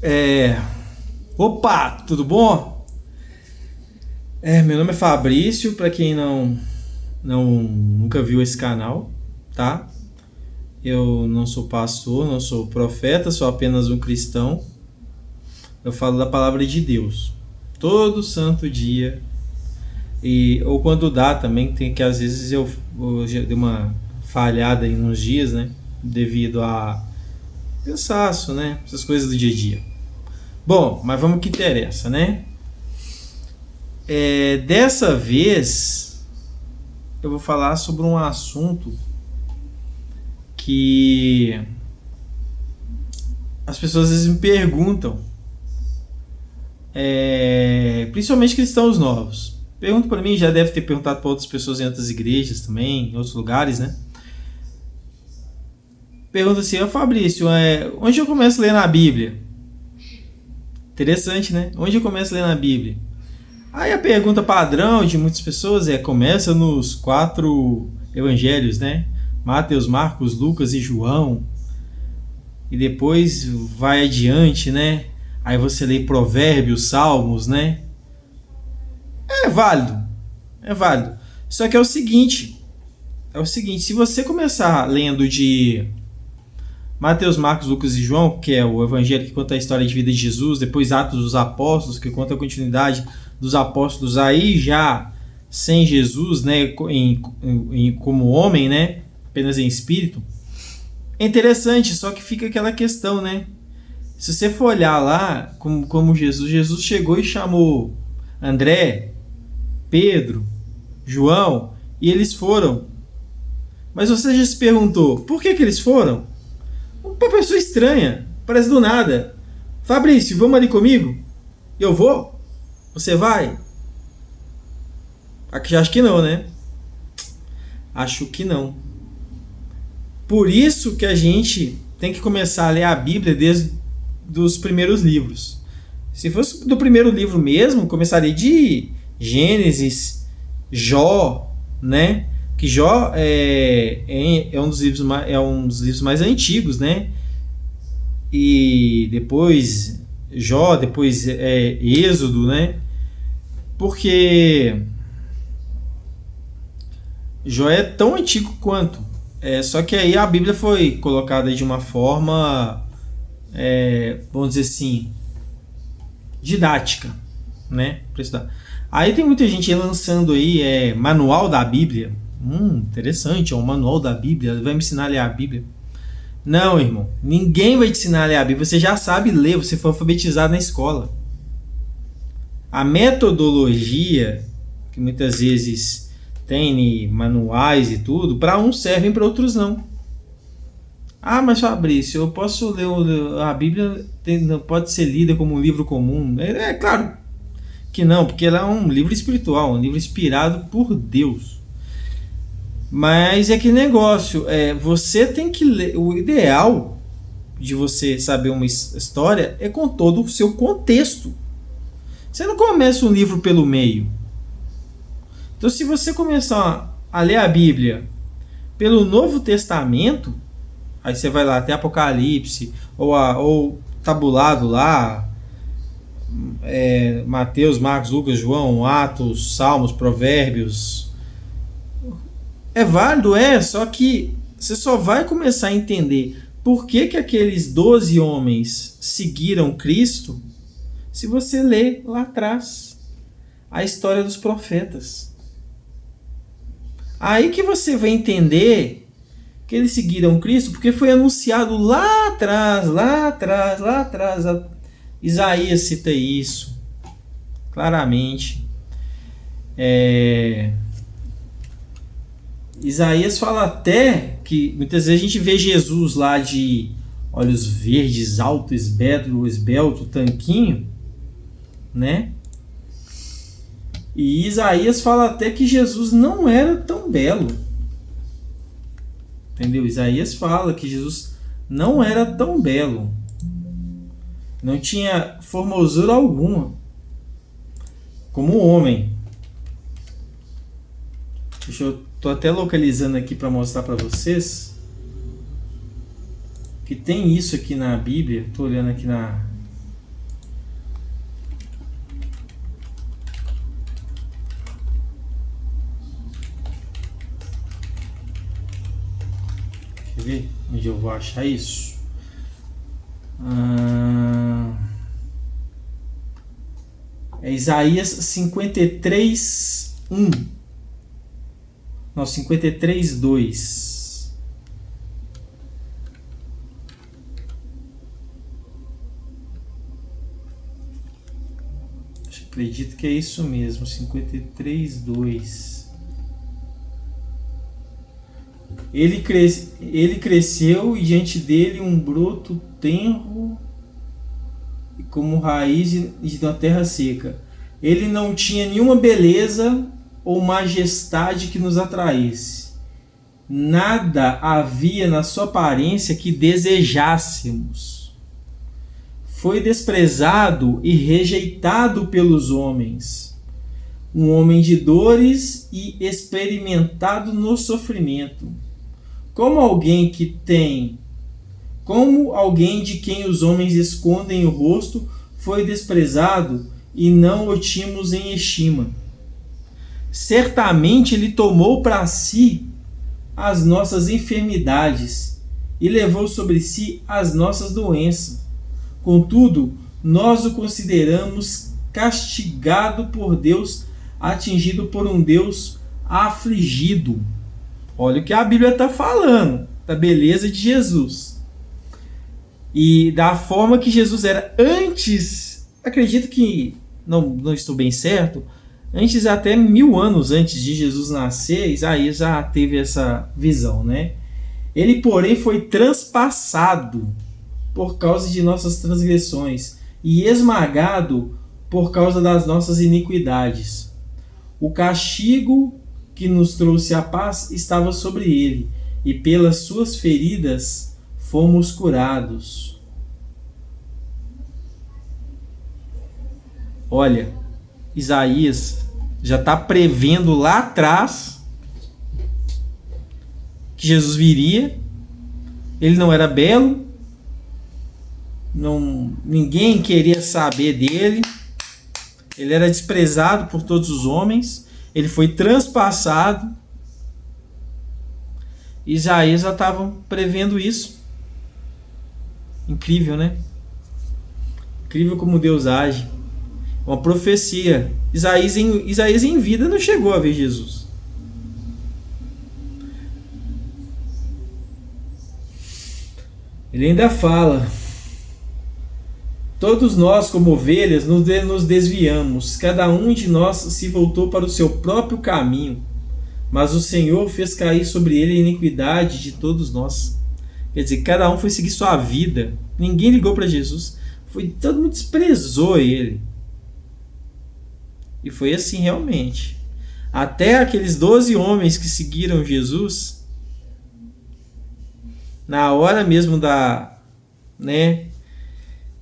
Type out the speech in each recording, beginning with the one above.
É... Opa, tudo bom? Meu nome é Fabrício, para quem nunca viu esse canal, tá? Eu não sou pastor, não sou profeta, sou apenas um cristão. Eu falo da palavra de Deus todo santo dia, ou quando dá também, tem que às vezes eu já dei uma falhada em uns dias, né? Devido a cansaço, né? Essas coisas do dia a dia. Bom, mas vamos ao que interessa, né? Dessa vez eu vou falar sobre um assunto que as pessoas às vezes me perguntam, principalmente cristãos novos. Pergunta para mim, já deve ter perguntado para outras pessoas em outras igrejas também, em outros lugares, né? Pergunta assim: Fabrício, onde eu começo a ler na Bíblia? Interessante, né? Onde eu começo a ler na Bíblia? Aí a pergunta padrão de muitas pessoas começa nos 4 evangelhos, né? Mateus, Marcos, Lucas e João. E depois vai adiante, né? Aí você lê Provérbios, Salmos, né? É válido. É válido. Só que é o seguinte, se você começar lendo de Mateus, Marcos, Lucas e João, que é o evangelho que conta a história de vida de Jesus, depois Atos dos Apóstolos, que conta a continuidade dos apóstolos aí já sem Jesus, né, como homem, né, apenas em espírito. É interessante, só que fica aquela questão, né? Se você for olhar lá, como Jesus chegou e chamou André, Pedro, João, e eles foram. Mas você já se perguntou, por que eles foram? Uma pessoa estranha, parece do nada. Fabrício, vamos ali comigo? Eu vou? Você vai? Acho que não, né? Acho que não. Por isso que a gente tem que começar a ler a Bíblia desde os primeiros livros. Se fosse do primeiro livro mesmo, começaria de Gênesis, Jó, né? Que Jó é um dos livros mais antigos, né? E depois Jó, depois Êxodo, né? Porque Jó é tão antigo quanto. Só que aí a Bíblia foi colocada de uma forma, vamos dizer assim, didática, né? Aí tem muita gente lançando aí manual da Bíblia. Interessante, é um manual da Bíblia, vai me ensinar a ler a Bíblia. Não, irmão, ninguém vai te ensinar a ler a Bíblia, você já sabe ler, você foi alfabetizado na escola. A metodologia, que muitas vezes tem manuais e tudo, para uns servem, para outros não. Mas Fabrício, eu posso ler a Bíblia, não pode ser lida como um livro comum? Claro que não, porque ela é um livro espiritual, um livro inspirado por Deus. Mas é que negócio, você tem que ler. O ideal de você saber uma história é com todo o seu contexto. Você não começa um livro pelo meio. Então, se você começar a ler a Bíblia pelo Novo Testamento, aí você vai lá até Apocalipse, ou tabulado lá, Mateus, Marcos, Lucas, João, Atos, Salmos, Provérbios. É válido, só que você só vai começar a entender por que aqueles 12 homens seguiram Cristo se você ler lá atrás a história dos profetas. Aí que você vai entender que eles seguiram Cristo porque foi anunciado lá atrás. Isaías cita isso claramente. Isaías fala até que muitas vezes a gente vê Jesus lá de olhos verdes, alto, esbelto, tanquinho, né? E Isaías fala até que Jesus não era tão belo. Entendeu? Isaías fala que Jesus não era tão belo. Não tinha formosura alguma como homem. Tô até localizando aqui para mostrar para vocês que tem isso aqui na Bíblia. Tô olhando aqui Quer ver onde eu vou achar isso? É Isaías 53, 1. Não, 53, 2. Acredito que é isso mesmo, 53, 2. Ele cresceu e diante dele um broto tenro e como raiz de uma terra seca. Ele não tinha nenhuma beleza ou majestade que nos atraísse. Nada havia na sua aparência que desejássemos. Foi desprezado e rejeitado pelos homens. Um homem de dores e experimentado no sofrimento. Como alguém de quem os homens escondem o rosto, foi desprezado e não o tínhamos em estima. Certamente ele tomou para si as nossas enfermidades e levou sobre si as nossas doenças. Contudo, nós o consideramos castigado por Deus, atingido por um Deus afligido. Olha o que a Bíblia está falando da beleza de Jesus e da forma que Jesus era antes. Acredito que não estou bem certo. Antes, até 1000 anos antes de Jesus nascer, Isaías já teve essa visão, né? Ele, porém, foi transpassado por causa de nossas transgressões e esmagado por causa das nossas iniquidades. O castigo que nos trouxe a paz estava sobre ele, e pelas suas feridas fomos curados. Olha, Isaías já está prevendo lá atrás que Jesus viria. Ele não era belo, ninguém queria saber dele, ele era desprezado por todos os homens, ele foi transpassado. Isaías já estava prevendo isso. Incrível, né? Incrível como Deus age. Uma profecia. Isaías em vida não chegou a ver Jesus. Ele ainda fala: todos nós, como ovelhas, nos desviamos. Cada um de nós se voltou para o seu próprio caminho. Mas o Senhor fez cair sobre ele a iniquidade de todos nós. Quer dizer, cada um foi seguir sua vida. Ninguém ligou para Jesus. Todo mundo desprezou ele. E foi assim realmente. Até aqueles 12 homens que seguiram Jesus, na hora mesmo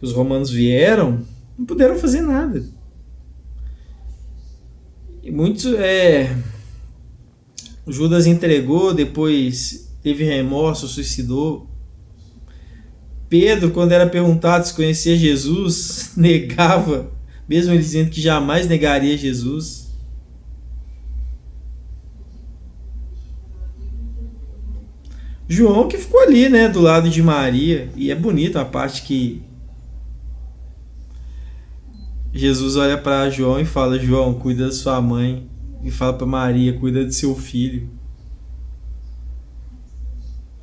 os romanos vieram, não puderam fazer nada. E muitos Judas entregou, depois teve remorso, suicidou. Pedro, quando era perguntado se conhecia Jesus, negava, mesmo ele dizendo que jamais negaria Jesus. João, que ficou ali, né, do lado de Maria, e é bonita a parte que Jesus olha para João e fala: João, cuida da sua mãe. E fala para Maria: cuida de seu filho.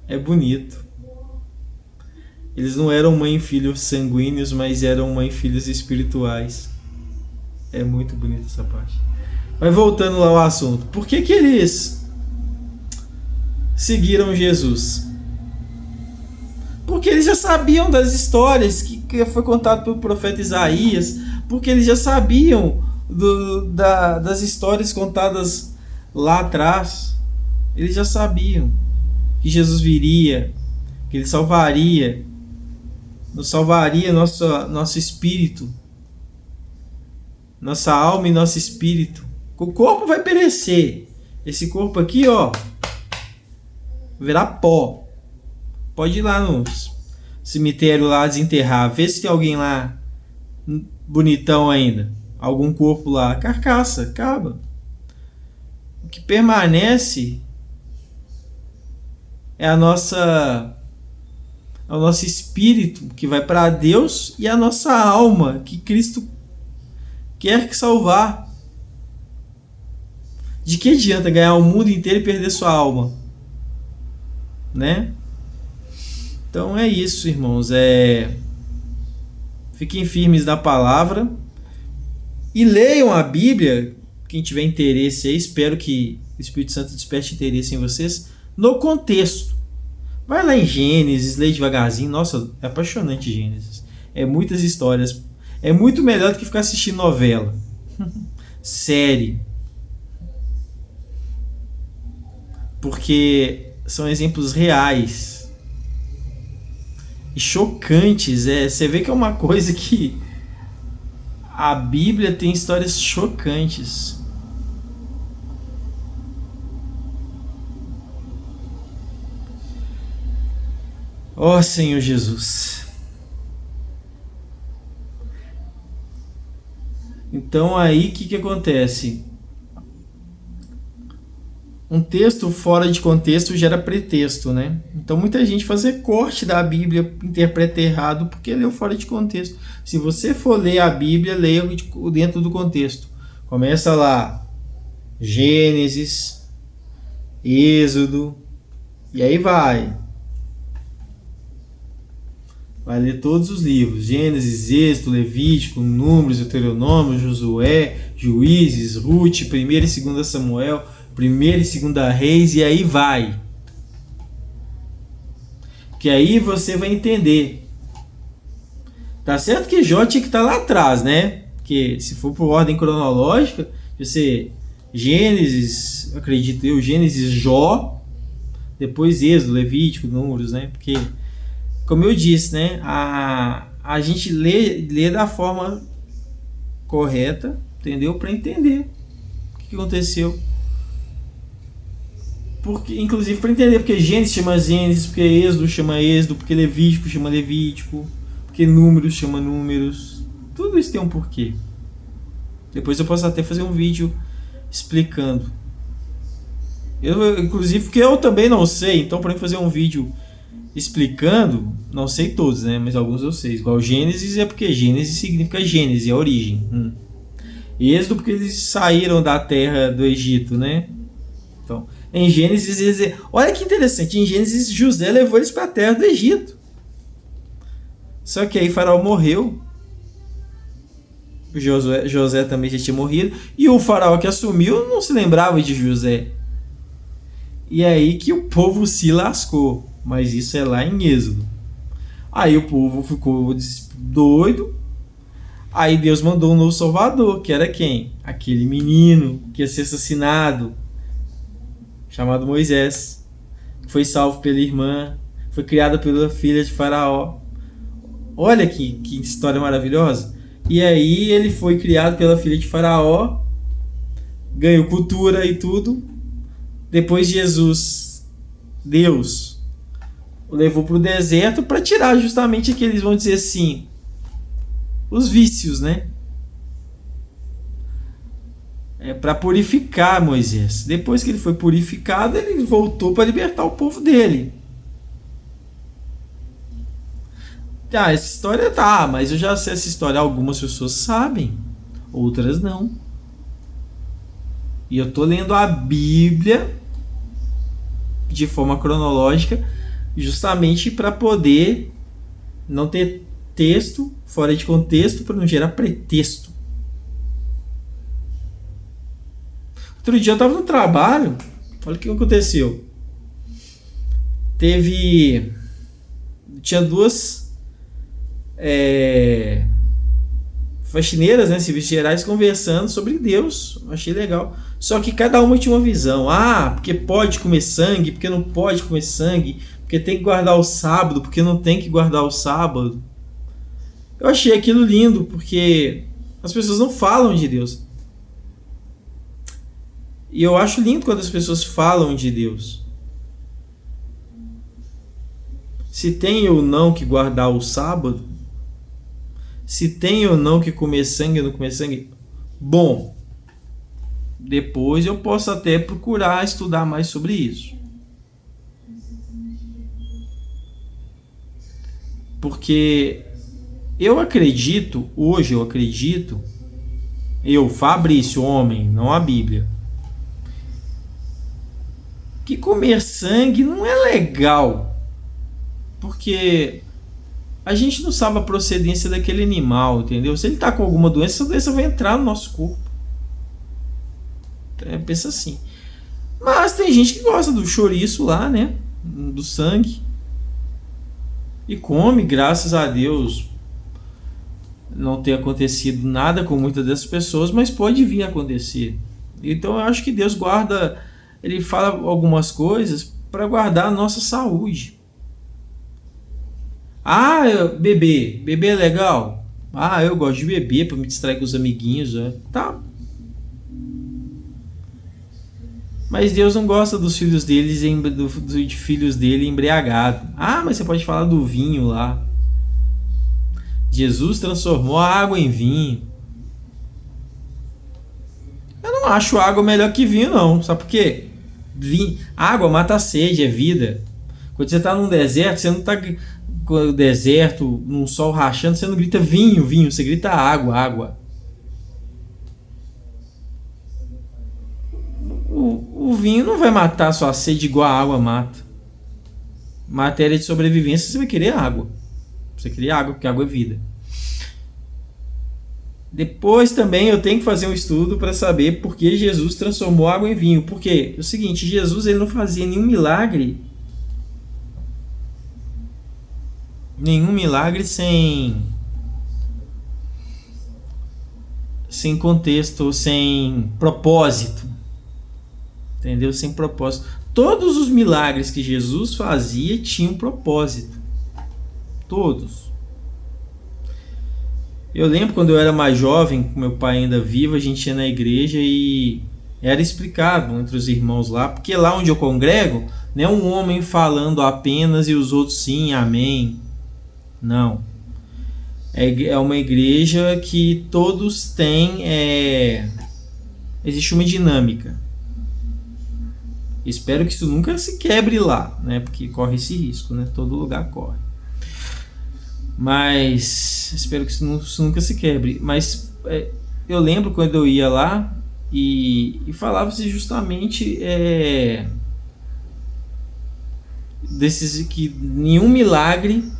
É bonito. Eles não eram mãe e filhos sanguíneos, mas eram mãe e filhos espirituais. É muito bonita essa parte. Mas voltando lá ao assunto, por que eles seguiram Jesus? Porque eles já sabiam das histórias que foi contado pelo profeta Isaías, porque eles já sabiam das histórias contadas lá atrás. Eles já sabiam que Jesus viria, que ele nos salvaria nosso espírito, nossa alma e nosso espírito. O corpo vai perecer. Esse corpo aqui, virar pó. Pode ir lá no cemitério lá desenterrar, ver se tem alguém lá bonitão ainda, algum corpo lá. Carcaça, acaba. O que permanece é o nosso espírito que vai para Deus e a nossa alma que Cristo quer que salvar. De que adianta ganhar o mundo inteiro e perder sua alma? Né? Então é isso, irmãos. Fiquem firmes na palavra e leiam a Bíblia. Quem tiver interesse aí, espero que o Espírito Santo desperte interesse em vocês no contexto. Vai lá em Gênesis, lê devagarzinho. Nossa, é apaixonante Gênesis. É muitas histórias. É muito melhor do que ficar assistindo novela. Série. Porque são exemplos reais. E chocantes. Você vê que é uma coisa que a Bíblia tem histórias chocantes. Ó Senhor Jesus. Então aí o que acontece? Um texto fora de contexto gera pretexto, né? Então muita gente faz recorte da Bíblia, interpreta errado porque leu fora de contexto. Se você for ler a Bíblia, leia dentro do contexto. Começa lá, Gênesis, Êxodo, e aí vai. Vai ler todos os livros, Gênesis, Êxodo, Levítico, Números, Deuteronômio, Josué, Juízes, Ruth, 1ª e 2ª Samuel, 1ª e 2ª Reis, e aí vai. Que aí você vai entender. Tá certo que Jó tinha que estar lá atrás, né? Porque se for por ordem cronológica, você Gênesis, acredito eu, Gênesis, Jó, depois Êxodo, Levítico, Números, né? Porque como eu disse, né, a gente lê da forma correta, entendeu? Para entender o que aconteceu. Porque, inclusive para entender porque Gênesis chama Gênesis, porque Êxodo chama Êxodo, porque Levítico chama Levítico, porque Números chama Números. Tudo isso tem um porquê. Depois eu posso até fazer um vídeo explicando. Inclusive porque eu também não sei, então para mim fazer um vídeo explicando, não sei todos, né? Mas alguns eu sei. Igual Gênesis é porque Gênesis significa Gênesis, é a origem. Êxodo porque eles saíram da terra do Egito, né? Então, em Gênesis, olha que interessante, em Gênesis José levou eles para a terra do Egito. Só que aí Faraó morreu. José também já tinha morrido. E o Faraó que assumiu não se lembrava de José. E aí que o povo se lascou. Mas isso é lá em Êxodo. Aí o povo ficou doido. Aí Deus mandou um novo salvador, que era quem? Aquele menino que ia ser assassinado, chamado Moisés. Foi salvo pela irmã, foi criado pela filha de Faraó. Olha que história maravilhosa. E aí ele foi criado pela filha de Faraó, ganhou cultura e tudo. Depois Deus o levou para o deserto para tirar justamente aqueles, vamos dizer assim, os vícios, né? Para purificar Moisés. Depois que ele foi purificado, ele voltou para libertar o povo dele. Essa história mas eu já sei essa história. Algumas pessoas sabem, outras não. E eu tô lendo a Bíblia de forma cronológica, justamente para poder não ter texto fora de contexto, para não gerar pretexto. Outro dia eu estava no trabalho, olha o que aconteceu. Tinha duas faxineiras, né, serviços gerais, conversando sobre Deus. Eu achei legal. Só que cada uma tinha uma visão. Porque pode comer sangue, porque não pode comer sangue, porque tem que guardar o sábado, porque não tem que guardar o sábado. Eu achei aquilo lindo, porque as pessoas não falam de Deus. E eu acho lindo quando as pessoas falam de Deus. Se tem ou não que guardar o sábado, se tem ou não que comer sangue ou não comer sangue, bom, depois eu posso até procurar estudar mais sobre isso. Porque eu acredito, hoje eu, Fabrício, homem, não a Bíblia, que comer sangue não é legal, porque a gente não sabe a procedência daquele animal, entendeu? Se ele tá com alguma doença, essa doença vai entrar no nosso corpo. Pensa assim. Mas tem gente que gosta do chouriço lá, né? Do sangue. E come, graças a Deus. Não ter acontecido nada com muitas dessas pessoas, mas pode vir a acontecer. Então eu acho que Deus guarda, ele fala algumas coisas para guardar a nossa saúde. Beber é legal? Eu gosto de beber para me distrair com os amiguinhos, tá. Mas Deus não gosta dos filhos deles, de filhos dele embriagados. Mas você pode falar do vinho lá. Jesus transformou a água em vinho. Eu não acho água melhor que vinho, não. Sabe por quê? Água mata a sede, é vida. Quando você está num deserto, você não está no deserto, num sol rachando, você não grita vinho, vinho, você grita água, água. O vinho não vai matar a sua sede igual a água mata. Matéria de sobrevivência, você vai querer água. Você queria água, porque água é vida. Depois também eu tenho que fazer um estudo para saber por que Jesus transformou água em vinho. Porque é o seguinte, Jesus ele não fazia nenhum milagre sem contexto, sem propósito. Entendeu? Sem propósito. Todos os milagres que Jesus fazia tinham propósito. Todos. Eu lembro quando eu era mais jovem, com meu pai ainda vivo, a gente ia na igreja e era explicado entre os irmãos lá, porque lá onde eu congrego, não é um homem falando apenas e os outros sim, amém. Não. É uma igreja que todos têm... Existe uma dinâmica. Espero que isso nunca se quebre lá, né? Porque corre esse risco, né? Todo lugar corre. Mas espero que isso nunca se quebre. Mas eu lembro quando eu ia lá e falava-se justamente desses que nenhum milagre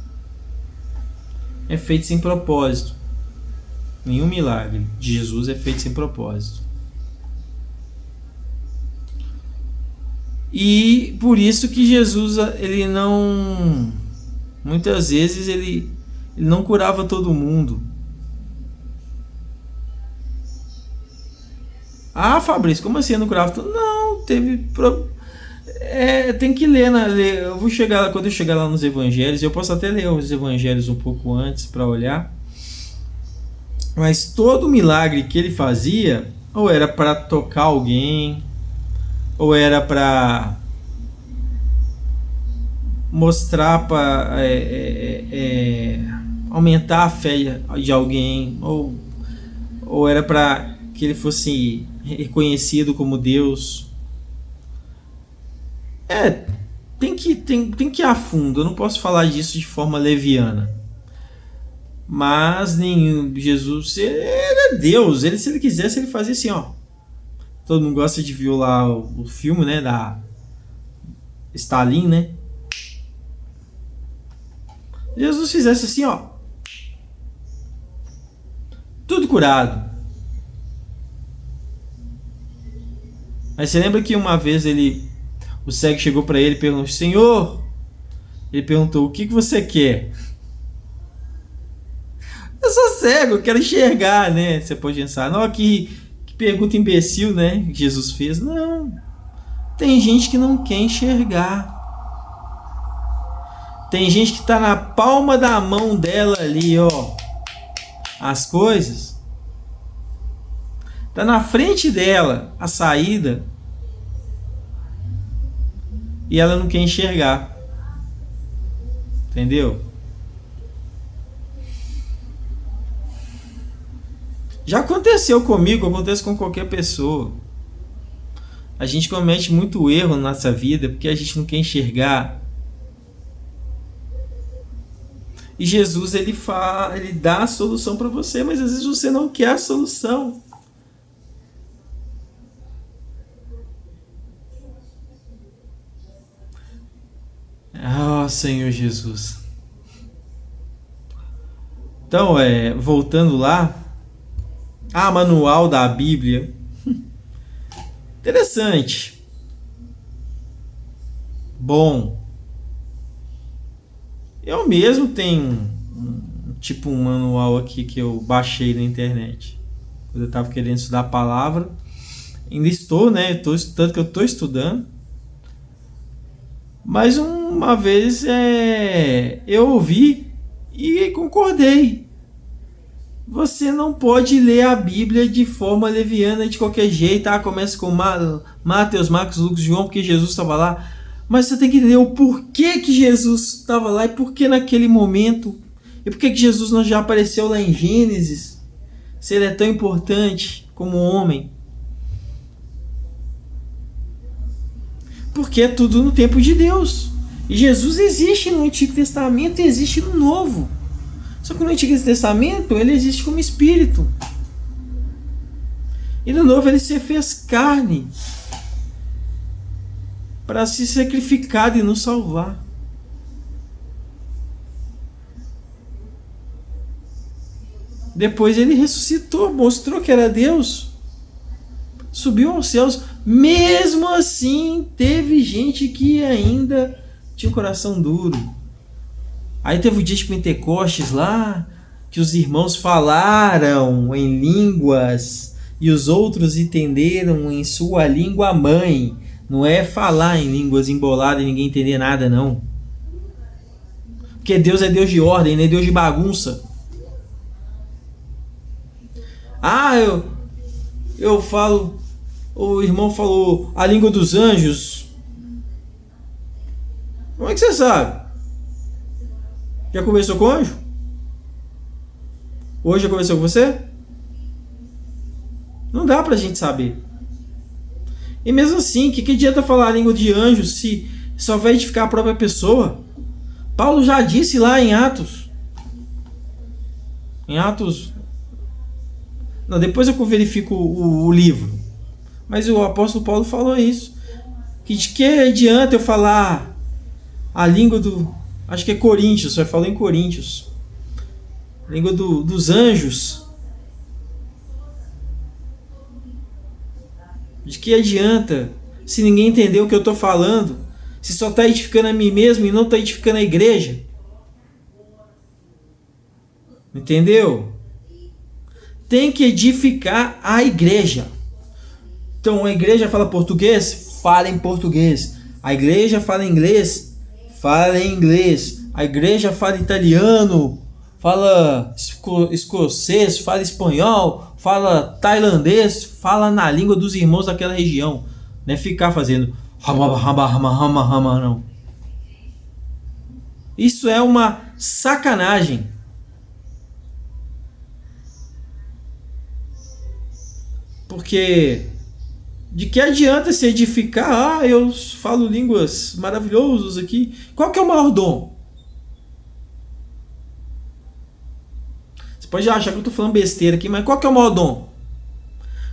é feito sem propósito. Nenhum milagre de Jesus é feito sem propósito. E por isso que Jesus, ele não... Muitas vezes ele não curava todo mundo. Fabrício, como assim não curava todo mundo? Não, teve... tem que ler, né? Eu vou chegar, quando eu chegar lá nos evangelhos, eu posso até ler os evangelhos um pouco antes para olhar. Mas todo milagre que ele fazia, ou era para tocar alguém, ou era para mostrar, para aumentar a fé de alguém, ou era para que ele fosse reconhecido como Deus. Tem que ir a fundo. Eu não posso falar disso de forma leviana. Mas Jesus, ele é Deus. Se ele quisesse, ele fazia assim, ó. Todo mundo gosta de ver lá o filme, né, da Stalin, né? Jesus fizesse assim, ó. Tudo curado. Mas você lembra que uma vez o cego chegou para ele e perguntou: Senhor, ele perguntou, o que você quer? Eu sou cego, eu quero enxergar, né? Você pode pensar, não, que pergunta imbecil, né? Jesus fez. Não. Tem gente que não quer enxergar. Tem gente que está na palma da mão dela ali, ó. As coisas. Tá na frente dela a saída. E ela não quer enxergar. Entendeu? Já aconteceu comigo, acontece com qualquer pessoa. A gente comete muito erro na nossa vida porque a gente não quer enxergar. E Jesus ele dá a solução para você, mas às vezes você não quer a solução. Ah, Senhor Jesus. Então, voltando lá, manual da Bíblia. Interessante. Bom. Eu mesmo tenho um manual aqui que eu baixei na internet. Quando eu estava querendo estudar a palavra. Ainda estou, né? Tanto que eu estou estudando. Mas uma vez eu ouvi e concordei. Você não pode ler a Bíblia de forma leviana de qualquer jeito. Começa com Mateus, Marcos, Lucas, João, porque Jesus estava lá. Mas você tem que entender o porquê que Jesus estava lá e por que naquele momento. E por que Jesus não já apareceu lá em Gênesis. Se ele é tão importante como homem. Porque é tudo no tempo de Deus. E Jesus existe no Antigo Testamento e existe no Novo. Só que no Antigo Testamento ele existe como Espírito. E no Novo ele se fez carne para se sacrificar e nos salvar. Depois ele ressuscitou, mostrou que era Deus. Subiu aos céus. Mesmo assim, teve gente que ainda tinha o coração duro. Aí teve o dia de Pentecostes lá, que os irmãos falaram em línguas e os outros entenderam em sua língua mãe. Não é falar em línguas emboladas e ninguém entender nada, não. Porque Deus é Deus de ordem, não é Deus de bagunça. Eu falo... O irmão falou a língua dos anjos. Como é que você sabe? Já conversou com o anjo? Hoje já conversou com você? Não dá pra gente saber. E mesmo assim, que adianta falar a língua de anjos se só vai edificar a própria pessoa? Paulo já disse lá em Atos. Não, depois eu verifico o livro. Mas o apóstolo Paulo falou isso. Que de que adianta eu falar a língua do... Acho que é Coríntios, só falou em Coríntios. Língua dos anjos. De que adianta se ninguém entender o que eu estou falando? Se só está edificando a mim mesmo e não está edificando a igreja? Entendeu? Tem que edificar a igreja. Então a igreja fala português? Fala em português. A igreja fala inglês? Fala em inglês. A igreja fala italiano? Fala escocês? Fala espanhol? Fala tailandês? Fala na língua dos irmãos daquela região. Não é ficar fazendo não. Isso é uma sacanagem. Porque de que adianta se edificar? Eu falo línguas maravilhosas aqui. Qual que é o maior dom? Você pode achar que eu estou falando besteira aqui, mas qual que é o maior dom?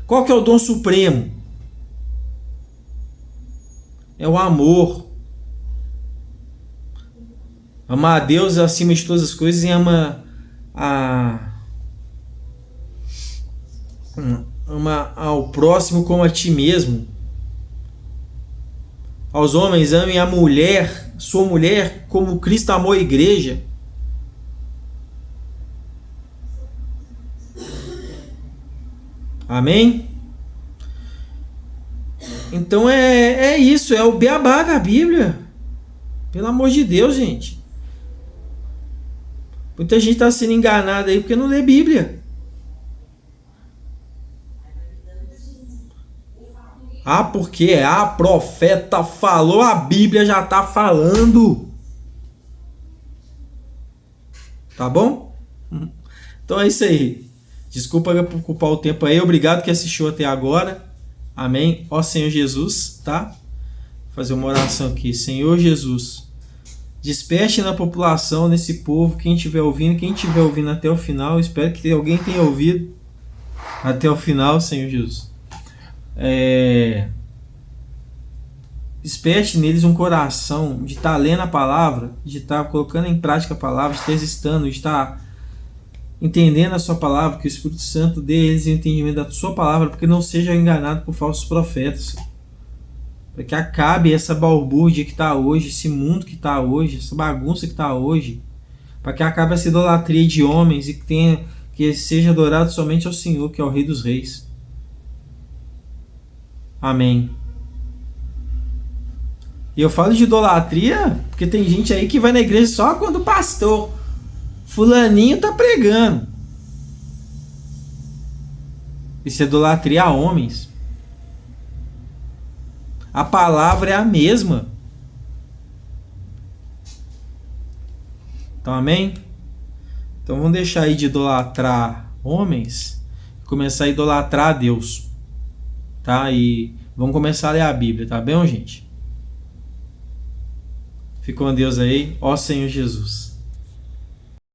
Qual que é o dom supremo? É o amor. Amar a Deus acima de todas as coisas e amar ao próximo como a ti mesmo. Aos homens, amem a mulher, sua mulher, como Cristo amou a igreja. Amém? Então é isso, é o beabá da Bíblia. Pelo amor de Deus, gente. Muita gente está sendo enganada aí porque não lê Bíblia. Porque a profeta falou, a Bíblia já está falando. Tá bom? Então é isso aí. Desculpa por ocupar o tempo aí. Obrigado que assistiu até agora. Amém. Ó Senhor Jesus, tá? Vou fazer uma oração aqui. Senhor Jesus, Desperte na população, nesse povo, quem estiver ouvindo até o final, espero que alguém tenha ouvido até o final, Senhor Jesus. Desperte neles um coração de estar lendo a palavra, de estar colocando em prática a palavra, de estar exercitando, de estar entendendo a sua palavra, que o Espírito Santo dê a eles o entendimento da sua palavra, porque não seja enganado por falsos profetas. Para que acabe essa balbúrdia que está hoje, esse mundo que está hoje, essa bagunça que está hoje. Para que acabe essa idolatria de homens e que seja adorado somente ao Senhor, que é o Rei dos Reis. Amém. E eu falo de idolatria porque tem gente aí que vai na igreja só quando o pastor fulaninho tá pregando. Isso é idolatria a homens. A palavra é a mesma. Então, amém? Então vamos deixar aí de idolatrar homens e começar a idolatrar a Deus. Tá? E vamos começar a ler a Bíblia, tá bem, gente? Fique com Deus aí, ó Senhor Jesus.